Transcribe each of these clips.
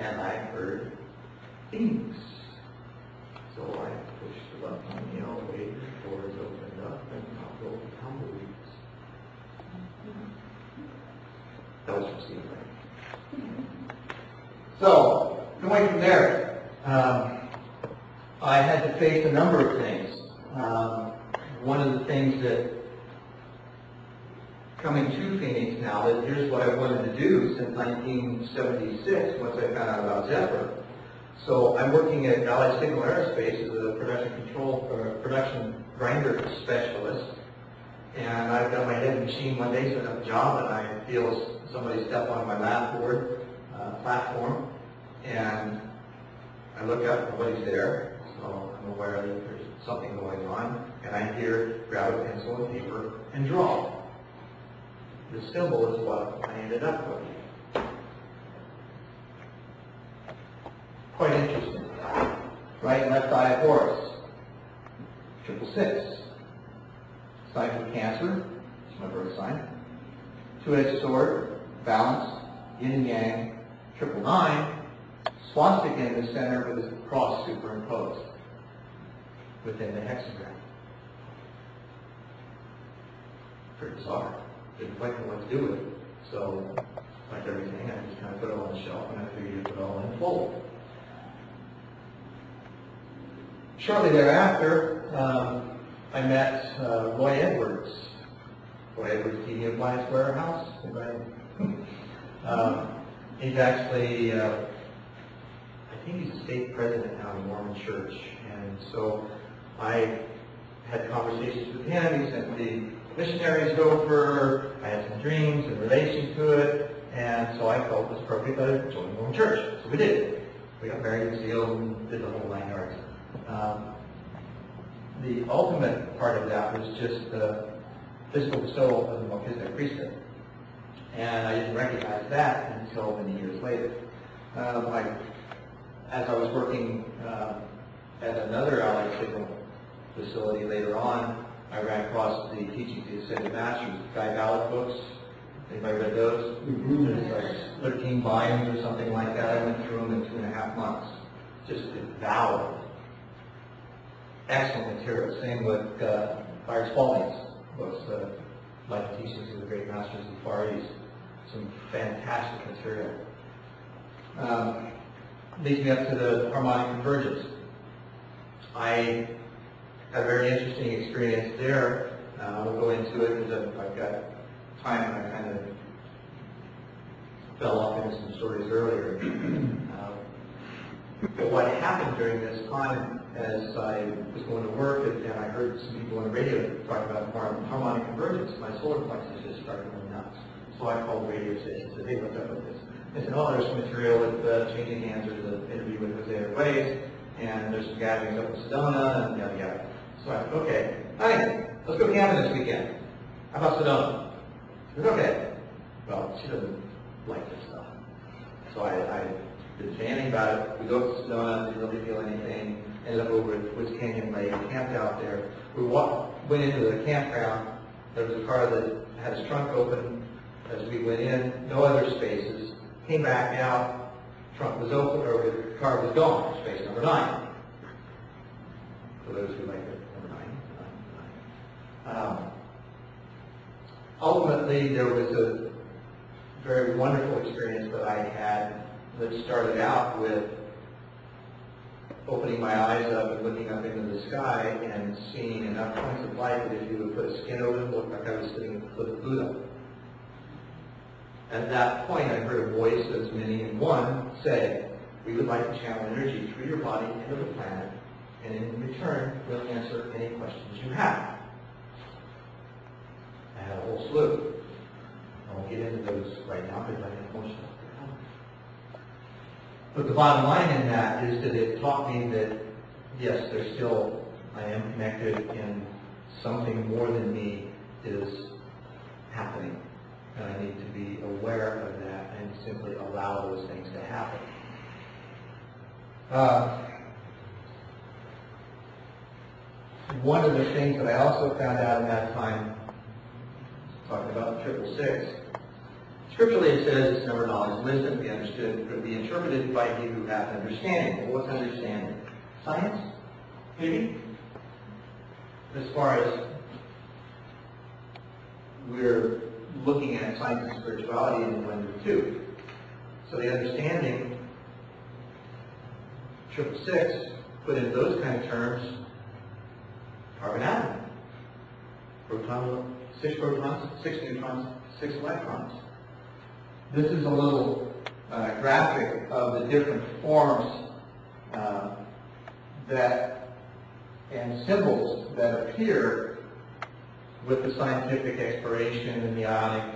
and I heard dings. So I pushed the button on the elevator, doors opened up, and out rolled tumbleweeds. That was from Steve Ray. So, going from there, I had to face a number of things. One of the things that, coming to Phoenix now, that here's what I wanted to do since 1976, once I found out about Zephyr. So I'm working at Allied Signal Aerospace as a production grinder specialist. And I've got my head machine one day, setting up a job, and I feel somebody step on my lab board platform. And I look up, nobody's there, so I'm aware that there's something going on. And I hear, grab a pencil and paper and draw. The symbol is what I ended up with. Quite interesting. Right and left eye of Horus. 666. Sign for Cancer. It's my birth sign. Two-edged sword. Balance. Yin and Yang. 999. Swastika in the center with a cross superimposed within the hexagram. Pretty bizarre. Didn't quite know what to do with it. So, like everything, I just kind of put it on the shelf and I figured it would all unfold. Shortly thereafter, I met Roy Edwards. Roy Edwards, T.D. Appliance Warehouse. He's actually, I think he's a state president now in the Mormon Church. And so I had conversations with him. He sent me missionaries over. I had some dreams in relation to it. And so I felt it was appropriate that I joined the Mormon Church. So we did. We got married and sealed and did the whole 9 yards. The ultimate part of that was just the physical bestowal of the Melchizedek priesthood. And I didn't recognize that until many years later. As I was working at another Allied Signal facility later on, I ran across the Teachings of the Ascended Masters, Guy Ballard books. Anybody read those? There's like 13 volumes or something like that. I went through them in 2.5 months. Just devoured. Excellent material. Same with Byron Spalding's books, Life and Teachings of the Great Masters of the Far East. Some fantastic material. Leads me up to the harmonic convergence. I had a very interesting experience there. We'll go into it because I've got time and I kind of fell off into some stories earlier. But what happened during this time, as I was going to work and I heard some people on the radio talk about harmonic convergence, my solar plexus just started going nuts. So I called the radio station and said, hey, what's up with this? They said, oh, there's some material with Changing Hands. There's an interview with Jose Airways, and there's some gatherings up in Sedona, and yada yada. So I said, okay, honey, let's go camping this weekend. How about Sedona? She said, okay. Well, she doesn't like this stuff. So I didn't say anything about it. We go up to Sedona, didn't really feel anything. Ended up over at Woods Canyon Lake, camped out there. We went into the campground. There was a car that had its trunk open as we went in, no other spaces. Came back out, trunk was open, or the car was gone, space number 9. For those who like it, number 9. Ultimately, there was a very wonderful experience that I had that started out with opening my eyes up and looking up into the sky and seeing enough points of light that if you would put a skin over them, it looked like I was sitting at the foot of Buddha. At that point, I heard a voice, as many in one, say, we would like to channel energy through your body into the planet, and in return, we'll answer any questions you have. I had a whole slew. I won't get into those right now because I get emotional. But the bottom line in that is that it taught me that, yes, I am connected and something more than me is happening. And I need to be aware of that and simply allow those things to happen. One of the things that I also found out in that time, talking about the 666 Scripturally it says it's never knowledge, wisdom, be understood, but be interpreted by he who hath understanding. Well, what's understanding? Science? Maybe? As far as we're looking at science and spirituality in blended too. So the understanding, 666, put in those kind of terms, carbon atom. Proton, 6 protons, 6 neutrons, 6 electrons. This is a little graphic of the different forms and symbols that appear with the scientific exploration and the ionic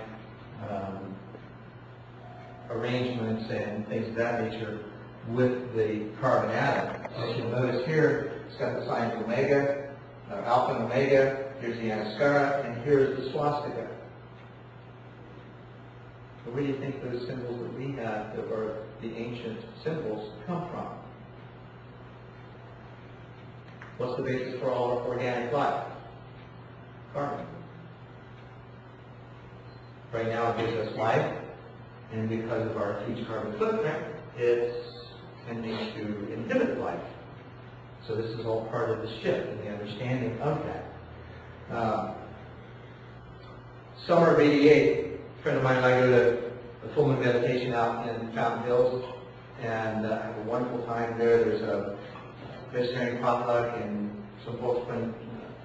arrangements and things of that nature with the carbon atom. As you'll notice here, it's got the sign omega, alpha and omega, here's the Anaskara, and here's the swastika. So where do you think those symbols that we have that are the ancient symbols come from? What's the basis for all organic life? Carbon. Right now it gives us life, and because of our huge carbon footprint, it's tending to inhibit life. So this is all part of the shift in the understanding of that. Summer of '88, a friend of mine and I go to the full moon meditation out in Fountain Hills, and I have a wonderful time there. There's a vegetarian potluck and some folks putting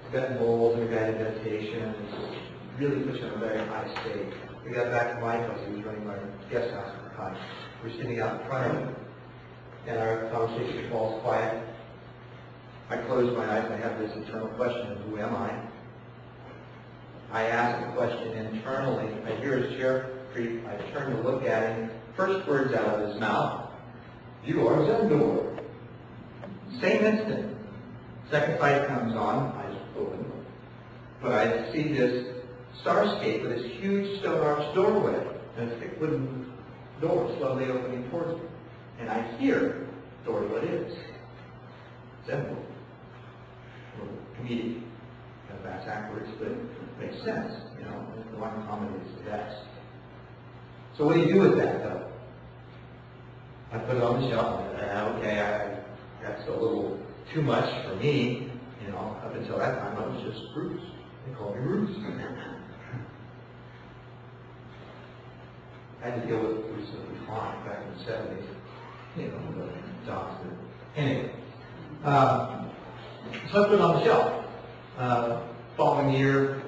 Tibetan bowls and guided meditation. It really puts you in a very high state. We got back to my place. He was running my guest house at the time. We're sitting out in front of him, and our conversation falls quiet. I close my eyes and I have this internal question of who am I? I ask the question internally. I hear his chair creak. I turn to look at him. First words out of his mouth, "You are Zendor." Same instant. Second light comes on, eyes open. But I see this starscape with this huge stone arch doorway and a thick wooden door slowly opening towards me. And I hear, "Door, what is?" Zendor. A little comedic. Kind of backwards, but it makes sense. You know, the one comedy is the best. So what do you do with that, though? I put it on the shelf. Okay, that's a little too much for me. You know, up until that time, I was just Bruce. They called me Bruce. I had to deal with Bruce in the decline back in the 70s. You know, the docs. Anyway, so I put it on the shelf. Following year,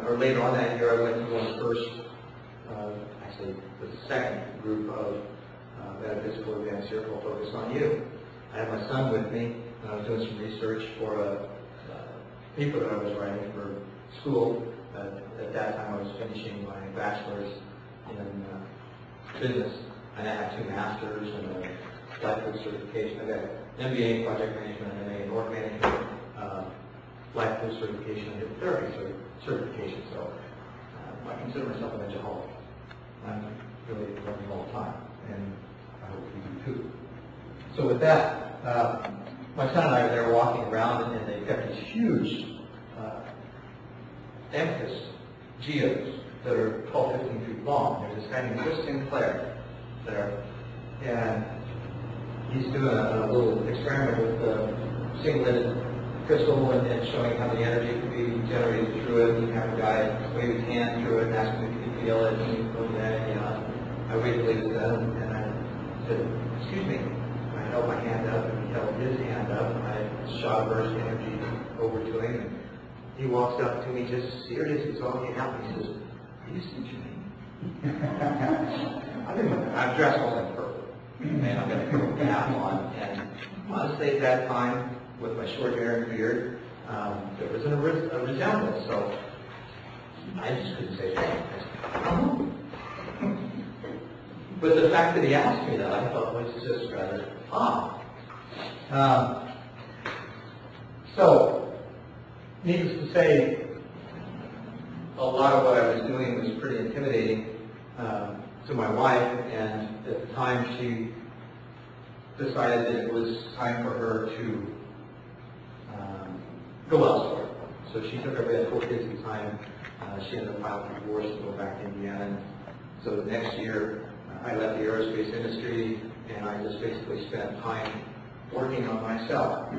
or later on that year, I went to one of the first, actually the second group of metaphysical events here called Focus on You. I had my son with me, and I was doing some research for a paper that I was writing for school. At that time, I was finishing my bachelor's in business, and I had 2 masters and a life coach certification. I got an MBA in project management and an MA in org management, life coach certification and hypnotherapy certification. So I consider myself an alcoholic. I'm really learning all the time, and I hope you do too. So with that, my son and I were there walking around, and they've got these huge amethyst geodes that are 12, 15 feet long. There's this guy named Chris Sinclair there, and he's doing a little experiment with the singlet crystal and showing how the energy can be generated through it. You can have a guy wave his hand through it and ask him if he can feel it, and he goes, yeah, you know. I waited till he was done, and I said, "Excuse me." I held my hand up, and he held his hand up, and I shot a burst of energy over to him, and he walks up to me just serious. He's all happy. He says, "Do you see what you mean?" I'm dressed all in purple, and I've got a purple cap on, and honestly, at that time, with my short hair and beard, there was a resemblance, so I just couldn't say anything. But the fact that he asked me that, I thought was just rather odd. So, needless to say, a lot of what I was doing was pretty intimidating to my wife, and at the time she decided that it was time for her to go elsewhere. So she took her, we had 4 kids at the time. She ended up filing for divorce and go back to Indiana and So the next year, I left the aerospace industry, and I just basically spent time working on myself.